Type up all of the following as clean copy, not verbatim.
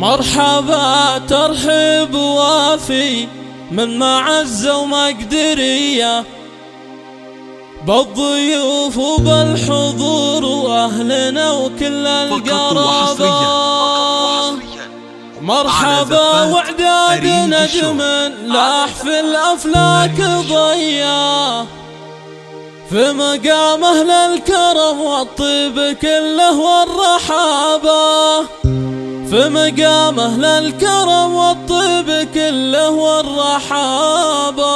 مرحبا ترحيب وافي من معزة ومقدرية بالضيوف وبالحضور وأهلنا وكل القرابة. مرحبا وإعداد نجم لاح في الأفلاك ضيا في مقام أهل الكرم والطيب كله والرحابة، في مقام أهل الكرم والطيب كله والرحابة.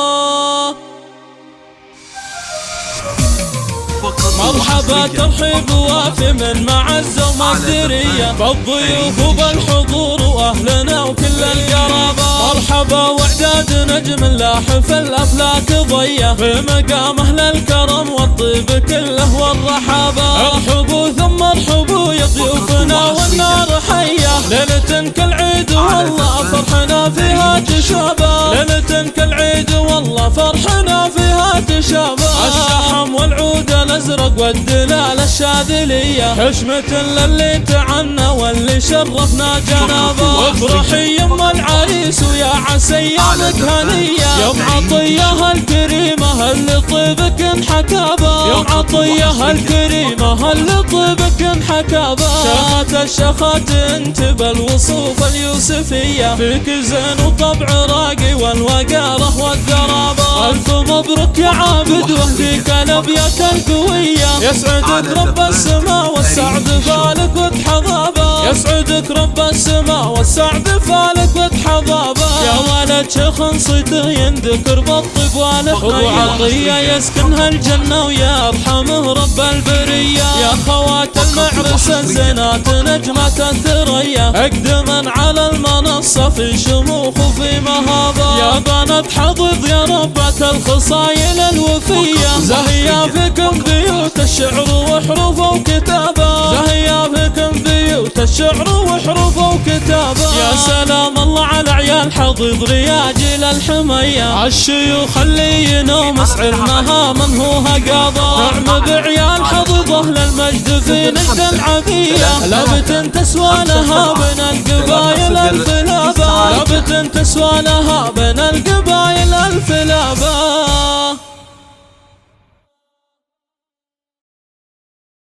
مرحبا ترحيب وافي من معزة ومقدرية بالضيوف وبالحضور وأهلنا وكل القرابة. مرحبا وإعداد نجم لاح في الأفلاك ضيا في مقام أهل الكرم والطيب كله والرحابة. ارحبوا ثم ارحبوا يا ضيوفنا والنار حية، ليلة كالعيد والله فرحنا فيها تشابه، ليلة كالعيد والله فرحنا فيها تشابه. الشحم والعود الأزرق والدلال الشاذلية حشمة للي تعنى واللي شرفنا جنابه. افرحي يم العريس ويا عسى ايامك هنية، يوم عطية الكريمة اللي طيبك انحكابه، يوم عطية الكريمة اللي طيبك انحكابه. شخت الشخات انت بالوصوف اليوسفية، فيك زين وطبع راقي والوقاره والذرابة. الف مبروك يا عابد واهديك الابيات القوية، يسعدك رب السماء والسعد فالك وتحضابه، يسعدك رب السماء والسعد فالك وتحضابه. يا ولد شيخ صيته ينذكر بالطيب والخير، عطية يسكنها الجنة ويرحمه رب البرية. يا خوات المعرس الزينات نجمة الثريا، اقدما على المنصة في شموخ وفي مهابة. يا بنات حضض يا ربة الخصايل الوفية، زهيا فيكم بيوت الشعر وحروفه وكتابه، زهيا فيكم بيوت الشعر وحروفه وكتابه. يا سلام الله على عيال حضيض رياجل الحمية، عالشيوخ اللي ينوم مسعرناها من هو هقاضة. نعم بعيال حضيض أهل المجد في نجد العبية، لابت تسوى لها بين القبايل الفلابة، لابت تسوى لها بين القبايل الفلابة.